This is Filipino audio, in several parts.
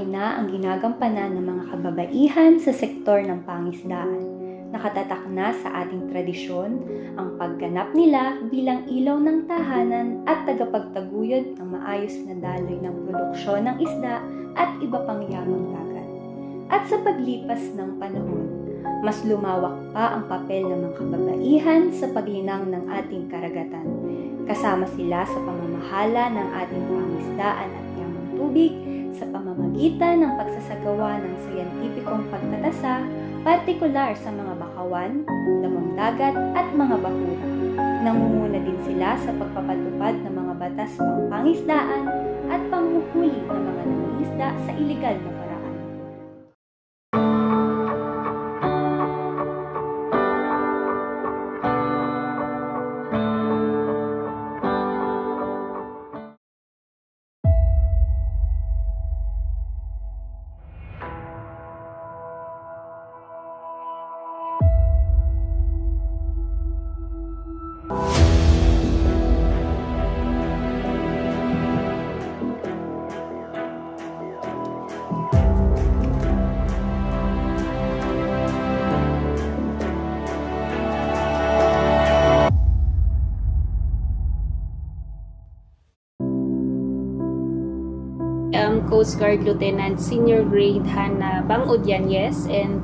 mahina ang ginagampanan ng mga kababaihan sa sektor ng pangisdaan. Nakatatak na sa ating tradisyon ang pagganap nila bilang ilaw ng tahanan at tagapagtaguyod ng maayos na daloy ng produksyon ng isda at iba pang yamang dagat. At sa paglipas ng panahon, mas lumawak pa ang papel ng mga kababaihan sa paglinang ng ating karagatan. Kasama sila sa pamamahala ng ating pangisdaan at yamang tubig sa pamamagitan ng pagsasagawa ng siyentipikong pagtatasa, partikular sa mga bakawan, damang dagat at mga bahura. Nangunguna din sila sa pagpapatupad ng mga batas pangpangisdaan at panghuhuli ng mga nangingisda sa iligal na paraan. Coast Guard Lieutenant Senior Grade Hannah Bangudyanez, and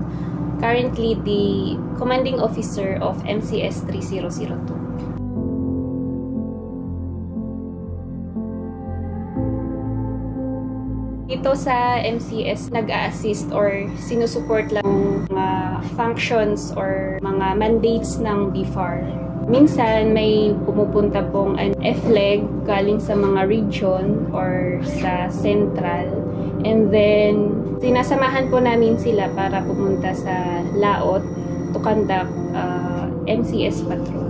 currently the Commanding Officer of MCS 3002. Dito sa MCS, nag-a-assist or sinusuport lang mga functions or mga mandates ng BFAR. Minsan may pumupunta pong FLEG galing sa mga region or sa central. And then, sinasamahan po namin sila para pumunta sa laot to conduct MCS patrol.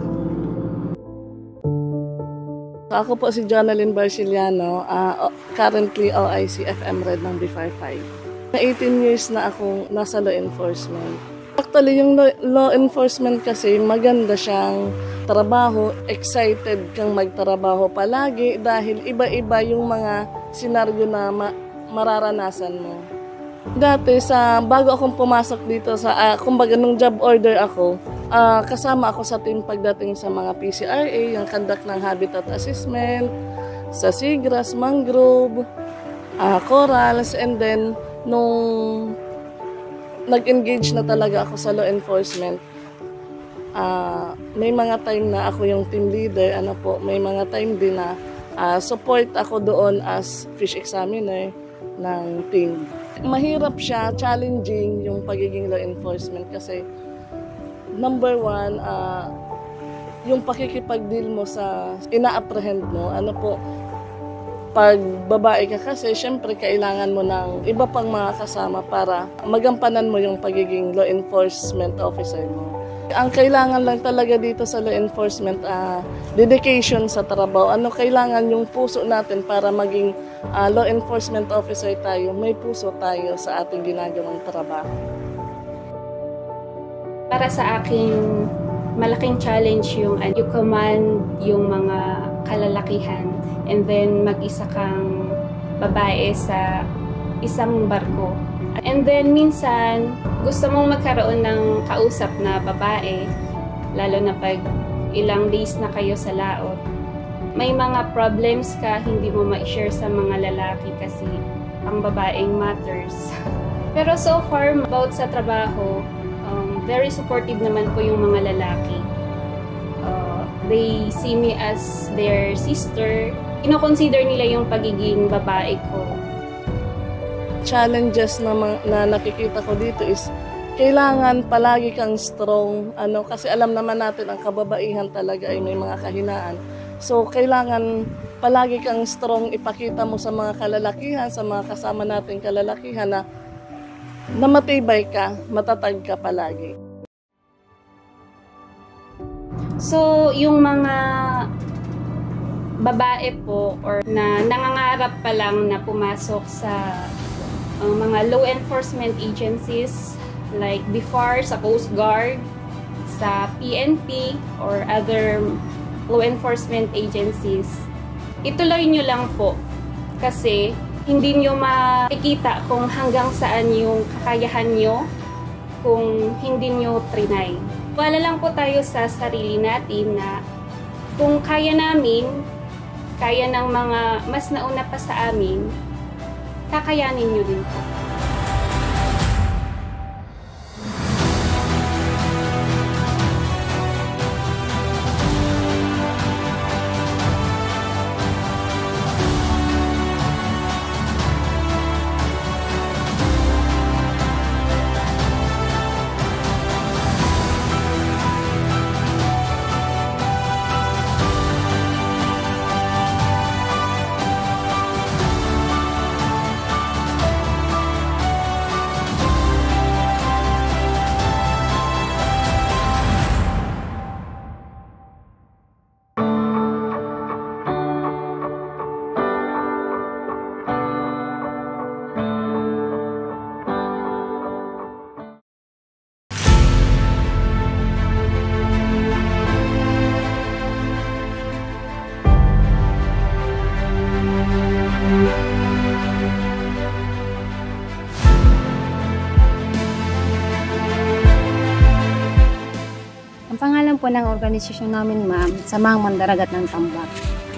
Ako po si Jonalyn Barciliano, currently OIC FM Red ng B55. 18 years na akong nasa law enforcement. Actually, yung law enforcement kasi maganda siyang trabaho, excited kang magtrabaho palagi dahil iba-iba yung mga senaryo na mararanasan mo. Dati, bago akong pumasok dito kumbaga nung job order ako, kasama ako sa team pagdating sa mga PCRA, yung conduct ng habitat assessment, sa seagrass, mangrove, corals, and then nung nag-engage na talaga ako sa law enforcement, may mga time na ako yung team leader, may mga time din na support ako doon as fish examiner ng team. Mahirap siya, challenging yung pagiging law enforcement kasi number one, yung pakikipag-deal mo sa ina-apprehend mo, pag babae ka kasi, syempre kailangan mo ng iba pang mga kasama para magampanan mo yung pagiging law enforcement officer mo. Ang kailangan lang talaga dito sa law enforcement, dedication sa trabaho. Kailangan yung puso natin para maging law enforcement officer tayo, may puso tayo sa ating ginagawang trabaho. Para sa akin, malaking challenge yung you command yung mga kalalakihan and then mag-isa kang babae sa isang barko. And then minsan, gusto mong magkaroon ng kausap na babae, lalo na pag ilang days na kayo sa laot. May mga problems ka hindi mo ma-share sa mga lalaki kasi ang babaeng matters. Pero so far, about sa trabaho, very supportive naman po yung mga lalaki. They see me as their sister. Ino-consider nila yung pagiging babae ko. Challenges na nakikita ko dito is kailangan palagi kang strong. Kasi alam naman natin ang kababaihan talaga ay may mga kahinaan. So, kailangan palagi kang strong, ipakita mo sa mga kalalakihan, sa mga kasama nating kalalakihan na matibay ka, matatag ka palagi. So, yung mga babae po or na nangangarap pa lang na pumasok sa mga law enforcement agencies like BFAR, sa Coast Guard, sa PNP, or other law enforcement agencies, ituloy nyo lang po kasi hindi nyo makikita kung hanggang saan yung kakayahan nyo kung hindi nyo trinay. Wala lang po tayo sa sarili natin na kung kaya namin, kaya ng mga mas nauna pa sa amin, kakayanin nyo din po. Ang pangalan po ng organisasyon namin, ma'am, Samahang Mandaragat ng Tambak.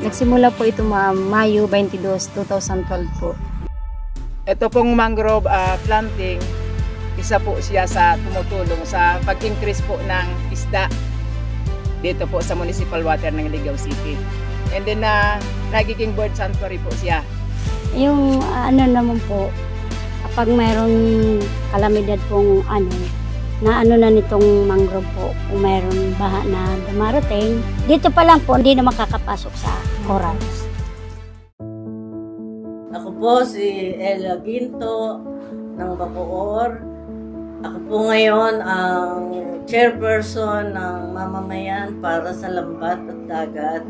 Nagsimula po ito, ma'am, Mayo 22, 2012 po. Ito pong mangrove planting, isa po siya sa tumutulong sa pag-increase po ng isda dito po sa municipal water ng Ligao City. And then nagiging bird sanctuary po siya. Yung ano naman po, kapag mayroong kalamidad pong na nitong mangrove po, kung mayroong baha na dumarating, dito pa lang po, hindi na makakapasok sa corals. Ako po si Ella Ginto ng Bacoor. Ako po ngayon ang chairperson ng mamamayan para sa lambat at dagat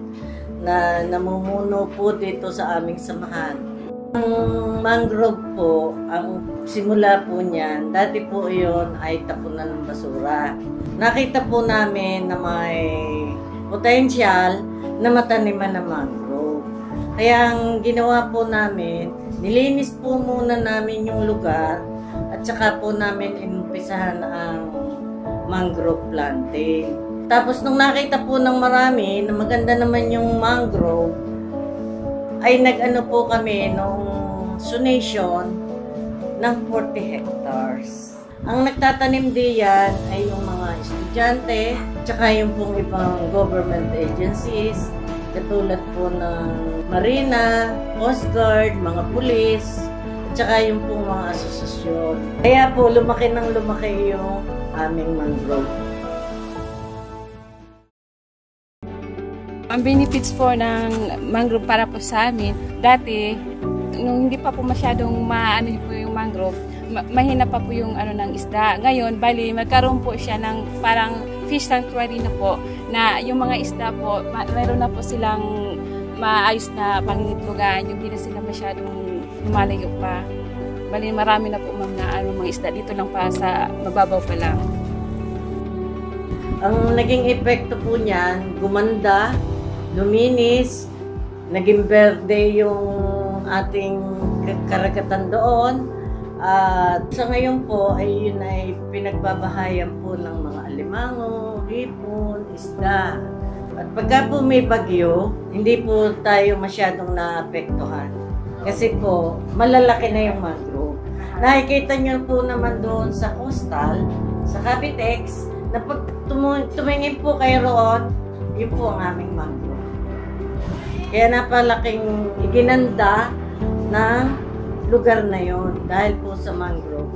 na namumuno po dito sa aming samahan. Ang mangrove po, ang simula po niyan, dati po iyon ay tapunan ng basura. Nakita po namin na may potensyal na mataniman ng mangrove. Kaya ang ginawa po namin, nilinis po muna namin yung lugar at saka po namin inumpisahan ang mangrove planting. Tapos nung nakita po ng marami na maganda naman yung mangrove, ay nag-ano po kami nung zonation ng 40 hectares. Ang nagtatanim diyan ay yung mga estudyante, tsaka yung pong ibang government agencies, katulad po ng Marina, Coast Guard, mga pulis, at tsaka yung pong mga asosasyon. Kaya po lumaki ng lumaki yung aming mangrove. Ang benefits po ng mangrove para po sa amin, dati, nung hindi pa po masyadong maano po yung mangrove, mahina pa po yung ng isda. Ngayon, bali, magkaroon po siya ng parang fish sanctuary na po, na yung mga isda po, mayroon na po silang maayos na panginitlogan, yung hindi na sila masyadong lumalayo pa. Bali, marami na po mga isda dito lang pa sa mababaw pa lang. Ang naging epekto po niyan, gumanda, luminis, naging berde yung ating karagatan doon. At sa ngayon po ay yun ay pinagbabahayan po ng mga alimango, hipon, isda. At pagka po may bagyo, hindi po tayo masyadong naapektuhan. Kasi po, malalaki na yung mangrove. Nakikita nyo po naman doon sa coastal, sa Cavitex, na pag tumingin po kayo roon, yun po ang aming mangrove. Kaya napalaking iginanda ng lugar na yon dahil po sa mangrove.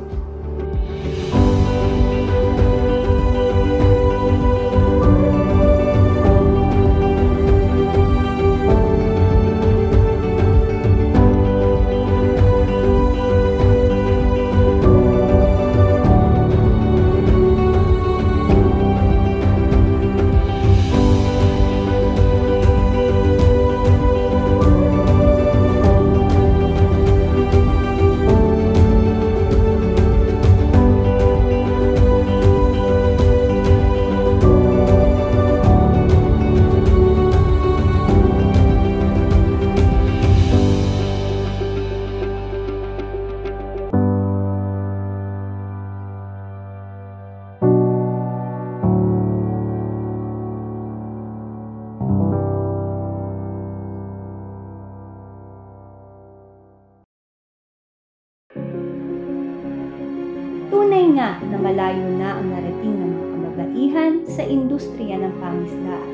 malayo na ang narating ng mga kababaihan sa industriya ng pangisdaan.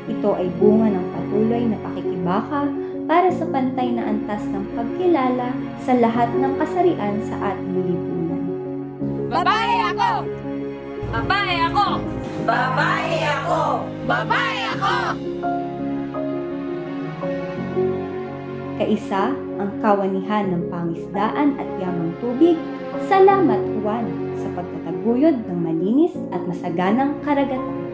Ito ay bunga ng patuloy na pakikibaka para sa pantay na antas ng pagkilala sa lahat ng kasarian sa ating lipunan. Babae ako! Babae ako! Babae ako! Babae ako! Kaisa ang kawanihan ng pangisdaan at yamang tubig. Salamat, Juan, sa pagtataguyod ng malinis at masaganang karagatan.